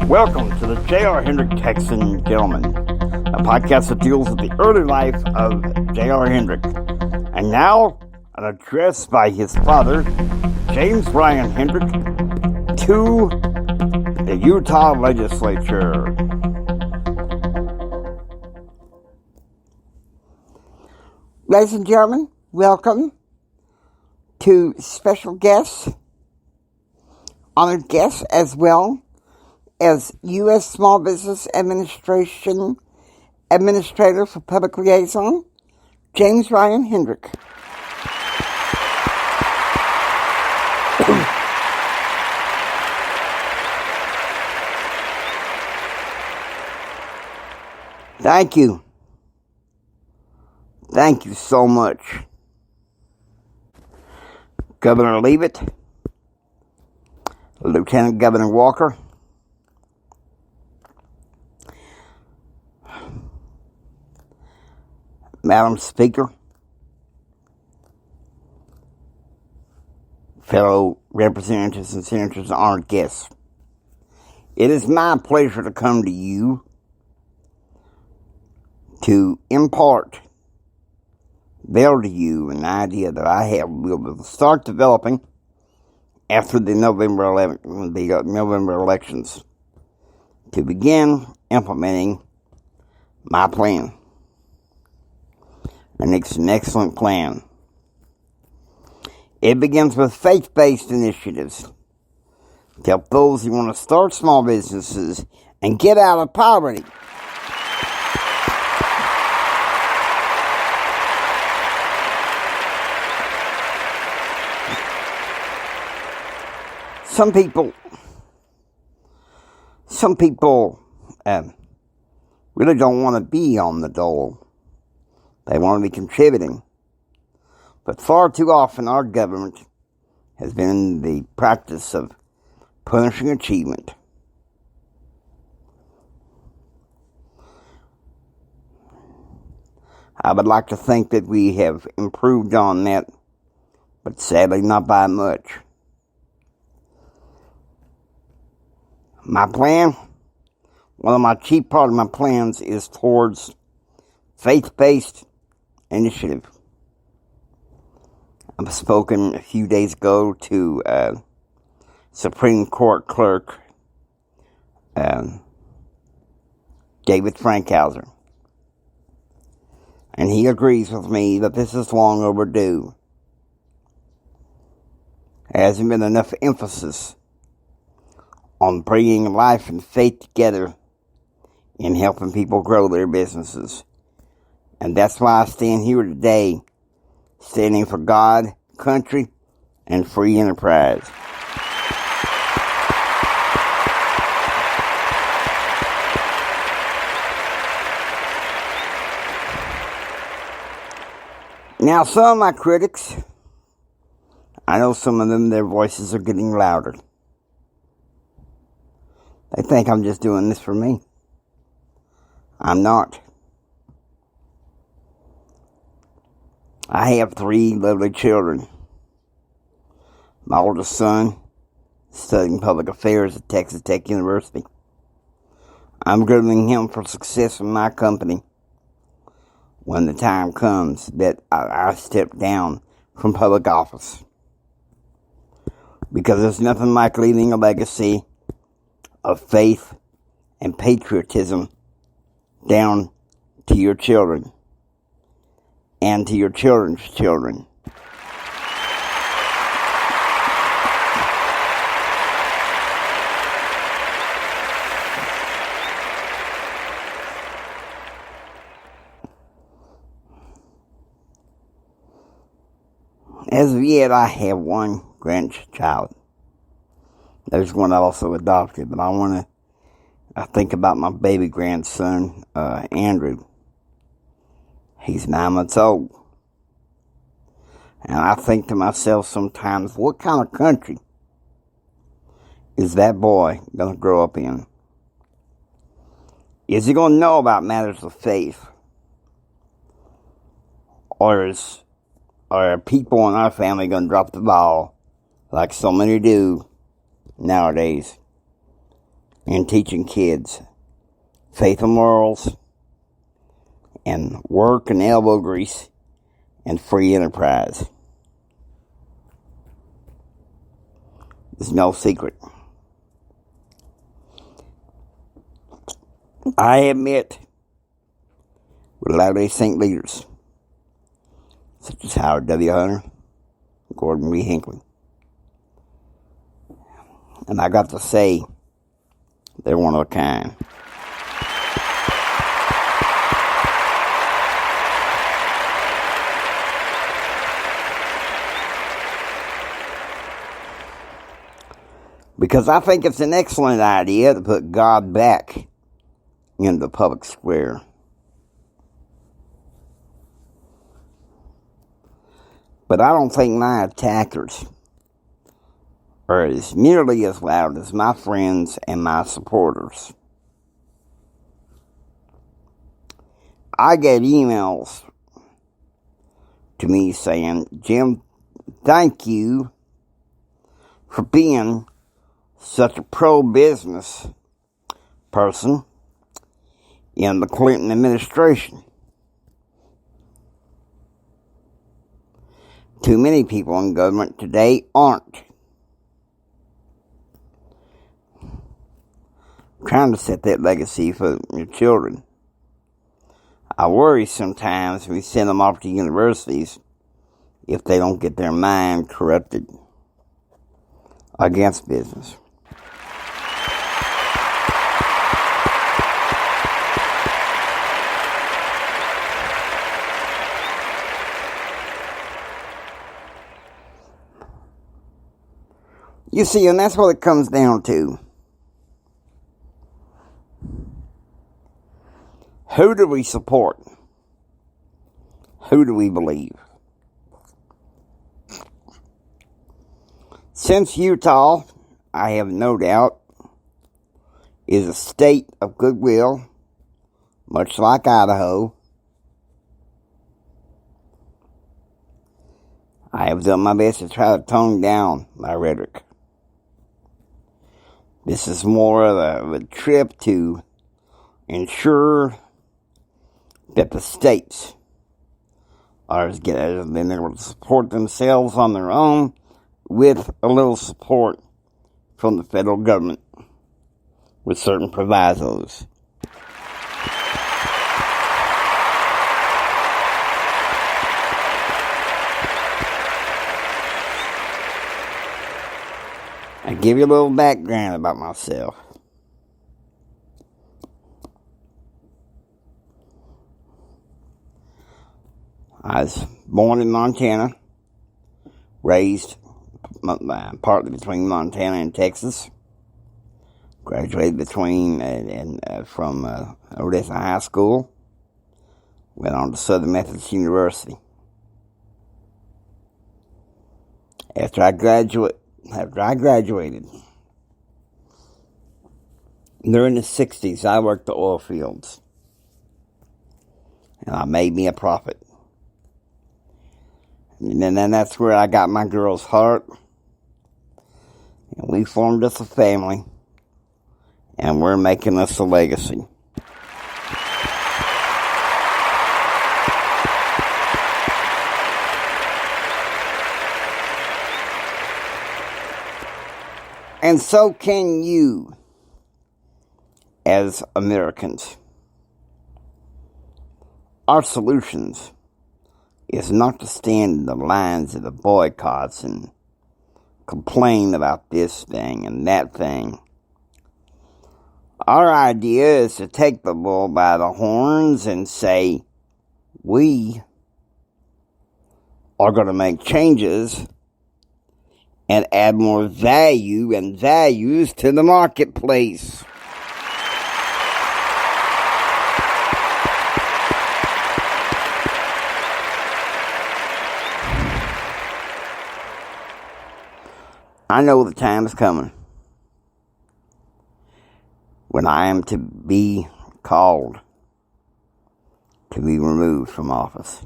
Welcome to the J.R. Hendrick Texan Gentleman, a podcast that deals with the early life of J.R. Hendrick. And now, an address by his father, James Ryan Hendrick, to the Utah legislature. Ladies and gentlemen, welcome to special guests, honored guests, as well as U.S. Small Business Administration Administrator for Public Liaison, James Ryan Hendrick. Thank you. Thank you so much. Governor Leavitt, Lieutenant Governor Walker, Madam Speaker, fellow representatives and senators, and honored guests. It is my pleasure to come to you to impart, veil to you an idea that I have will start developing after the November elections to begin implementing my plan. And it's an excellent plan. It begins with faith-based initiatives to help those who want to start small businesses and get out of poverty. Some people really don't want to be on the dole. They want to be contributing. But far too often our government has been in the practice of punishing achievement. I would like to think that we have improved on that, but sadly not by much. My plan, one of my chief part of my plans is towards faith-based initiative. I've spoken a few days ago to Supreme Court Clerk David Frankhauser, and he agrees with me that this is long overdue. There hasn't been enough emphasis on bringing life and faith together in helping people grow their businesses. And that's why I stand here today, standing for God, country, and free enterprise. Now, some of my critics, I know some of them, their voices are getting louder. They think I'm just doing this for me. I'm not. I have 3 lovely children. My oldest son is studying public affairs at Texas Tech University. I'm grooming him for success in my company when the time comes that I step down from public office. Because there's nothing like leaving a legacy of faith and patriotism down to your children and to your children's children. As of yet, I have 1 grandchild. There's one I also adopted, but I think about my baby grandson, Andrew. He's 9 months old. And I think to myself sometimes, what kind of country is that boy going to grow up in? Is he going to know about matters of faith? Or are people in our family going to drop the ball like so many do nowadays in teaching kids faith and morals and work and elbow grease and free enterprise. It's no secret. I admit, with Latter-day Saint leaders, such as Howard W. Hunter, Gordon B. Hinckley, and I got to say, they're one of a kind. Because I think it's an excellent idea to put God back in the public square. But I don't think my attackers are as nearly as loud as my friends and my supporters. I get emails to me saying, Jim, thank you for being such a pro-business person in the Clinton administration. Too many people in government today aren't. I'm trying to set that legacy for your children. I worry sometimes when we send them off to universities if they don't get their mind corrupted against business. You see, and that's what it comes down to. Who do we support? Who do we believe? Since Utah, I have no doubt, is a state of goodwill, much like Idaho, I have done my best to try to tone down my rhetoric. This is more of a trip to ensure that the states are been able to support themselves on their own with a little support from the federal government with certain provisos. I'll give you a little background about myself. I was born in Montana, raised partly between Montana and Texas. Graduated from Odessa High School. Went on to Southern Methodist University. After I graduated, during the 60s, I worked the oil fields. And I made me a profit. And then that's where I got my girl's heart. And we formed us a family. And we're making us a legacy. And so can you, as Americans. Our solutions is not to stand in the lines of the boycotts and complain about this thing and that thing. Our idea is to take the bull by the horns and say, we are going to make changes and add more value and values to the marketplace. I know the time is coming when I am to be called to be removed from office.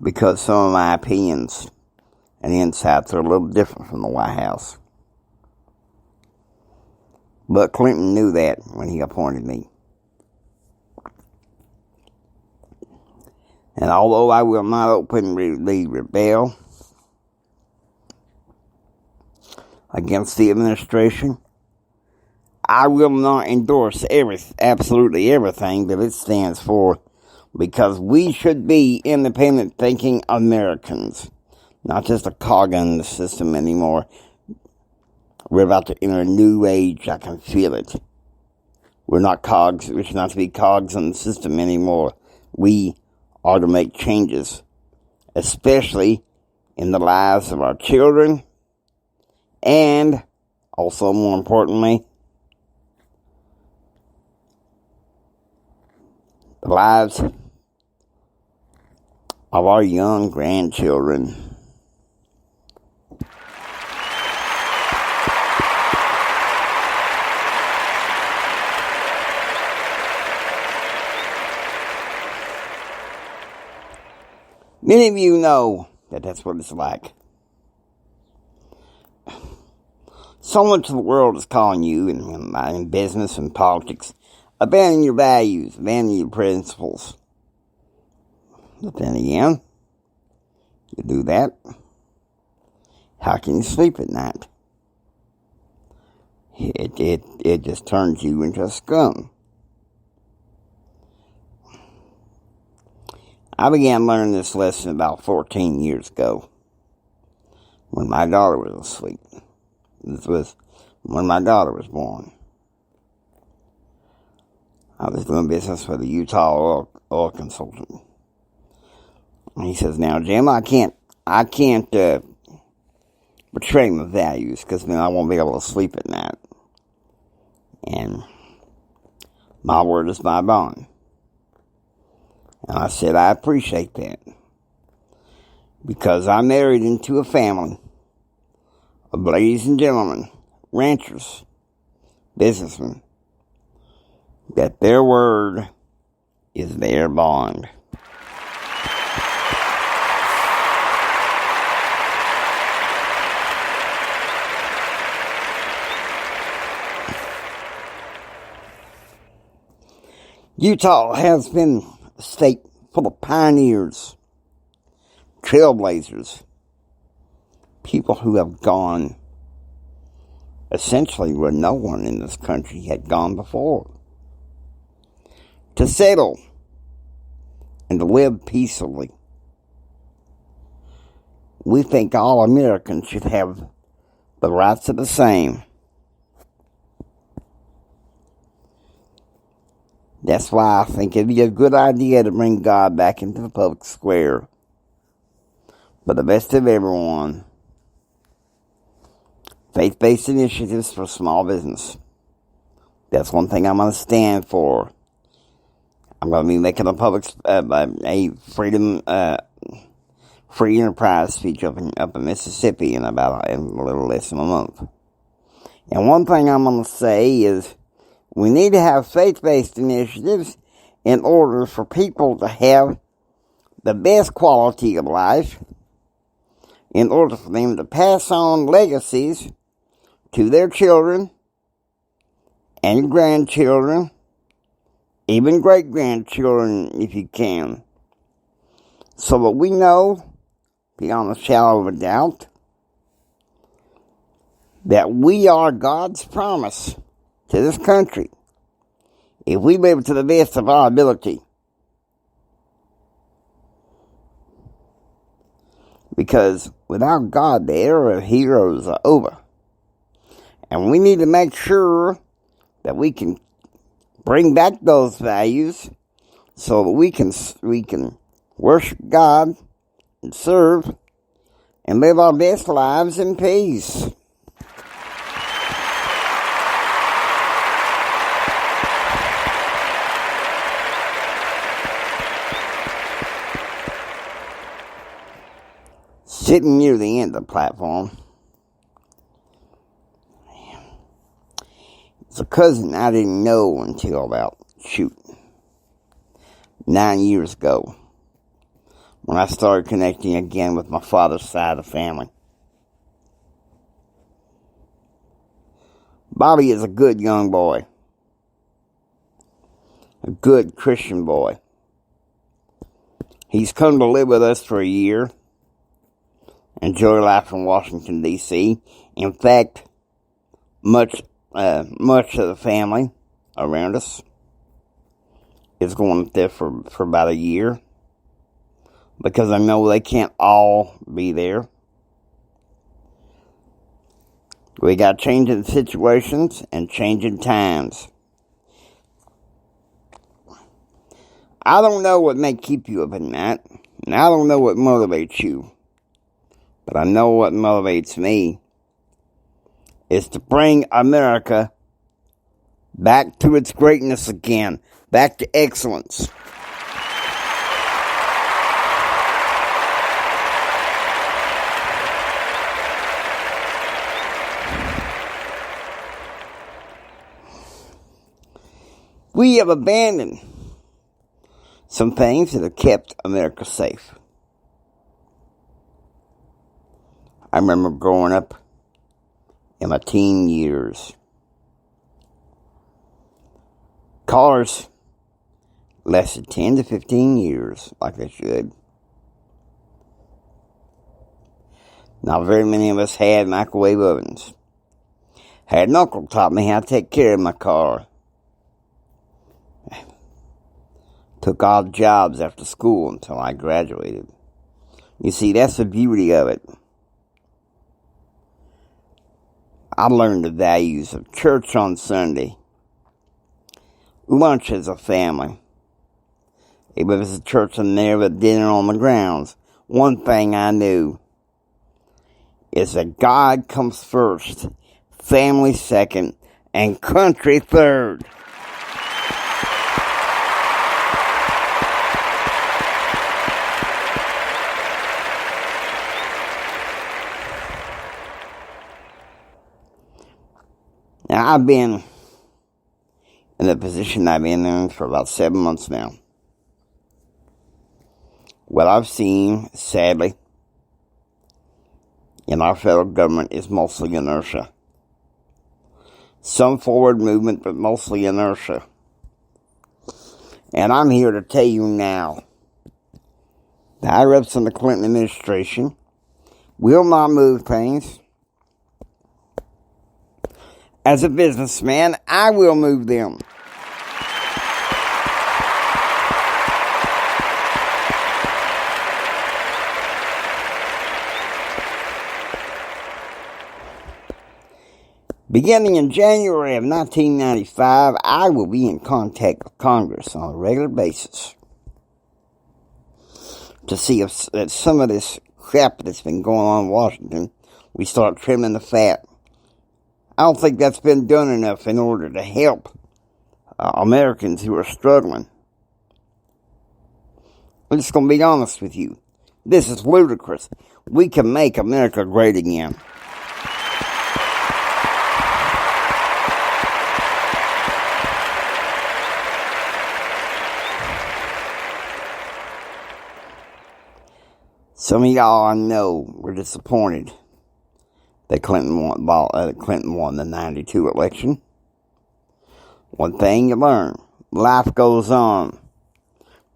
Because some of my opinions and insights are a little different from the White House. But Clinton knew that when he appointed me. And although I will not openly rebel against the administration, I will not endorse absolutely everything that it stands for, because we should be independent thinking Americans, not just a cog in the system anymore. We're about to enter a new age. I can feel it. We're not cogs. We should not be cogs in the system anymore. We are to make changes, especially in the lives of our children, and also, more importantly, the lives of our young grandchildren. Many of you know that that's what it's like. So much of the world is calling you in business and politics, abandon your values, abandon your principles. But then again, you do that, how can you sleep at night? It just turns you into a scum. I began learning this lesson about 14 years ago, when my daughter was asleep. This was when my daughter was born. I was doing business with a Utah oil consultant. And he says, "Now, Jim, I can't betray my values, because then I won't be able to sleep at night. And my word is my bond." And I said, "I appreciate that, because I married into a family of ladies and gentlemen, ranchers, businessmen, that their word is their bond." Utah has been a state full of pioneers, trailblazers, people who have gone essentially where no one in this country had gone before, to settle and to live peaceably. We think all Americans should have the rights of the same. That's why I think it'd be a good idea to bring God back into the public square for the best of everyone. Faith-based initiatives for small business. That's one thing I'm going to stand for. I'm going to be making a free enterprise speech up in Mississippi in a little less than a month. And one thing I'm going to say is, we need to have faith-based initiatives in order for people to have the best quality of life, in order for them to pass on legacies to their children and grandchildren, even great-grandchildren if you can, so that we know, beyond a shadow of a doubt, that we are God's promise to this country, if we live to the best of our ability. Because without God, the era of heroes are over. And we need to make sure that we can bring back those values, so that we can worship God and serve and live our best lives in peace. Sitting near the end of the platform, it's a cousin I didn't know until about 9 years ago, when I started connecting again with my father's side of the family. Bobby is a good young boy. A good Christian boy. He's come to live with us for a year. Enjoy life in Washington, D.C. In fact, much of the family around us is going up there for about a year, because I know they can't all be there. We got changing situations and changing times. I don't know what may keep you up at night, and I don't know what motivates you. But I know what motivates me is to bring America back to its greatness again, back to excellence. We have abandoned some things that have kept America safe. I remember growing up in my teen years. Cars lasted 10 to 15 years, like they should. Not very many of us had microwave ovens. Had an uncle taught me how to take care of my car. Took odd jobs after school until I graduated. You see, that's the beauty of it. I learned the values of church on Sunday, lunch as a family. If it was a church in there with dinner on the grounds, one thing I knew is that God comes first, family second, and country third. Now, I've been in the position I've been in for about 7 months now. What I've seen, sadly, in our federal government is mostly inertia. Some forward movement, but mostly inertia. And I'm here to tell you now, the higher-ups in the Clinton administration will not move things. As a businessman, I will move them. Beginning in January of 1995, I will be in contact with Congress on a regular basis to see if some of this crap that's been going on in Washington, we start trimming the fat. I don't think that's been done enough in order to help Americans who are struggling. I'm just going to be honest with you. This is ludicrous. We can make America great again. Some of y'all I know were disappointed that Clinton won the 92 election. One thing you learn, life goes on.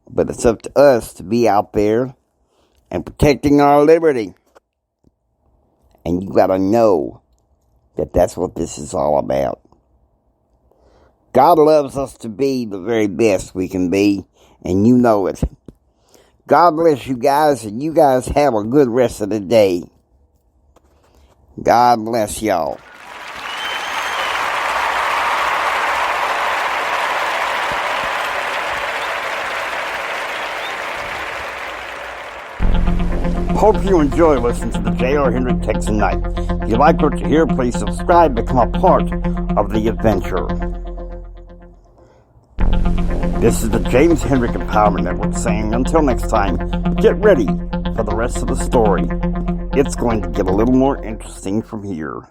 But it's up to us to be out there and protecting our liberty. And you gotta know that that's what this is all about. God loves us to be the very best we can be, and you know it. God bless you guys, and you guys have a good rest of the day. God bless y'all. Hope you enjoy listening to the J.R. Hendrick Texan Night. If you like what you hear, please subscribe, become a part of the adventure. This is the James Hendrick Empowerment Network saying, until next time, get ready for the rest of the story. It's going to get a little more interesting from here.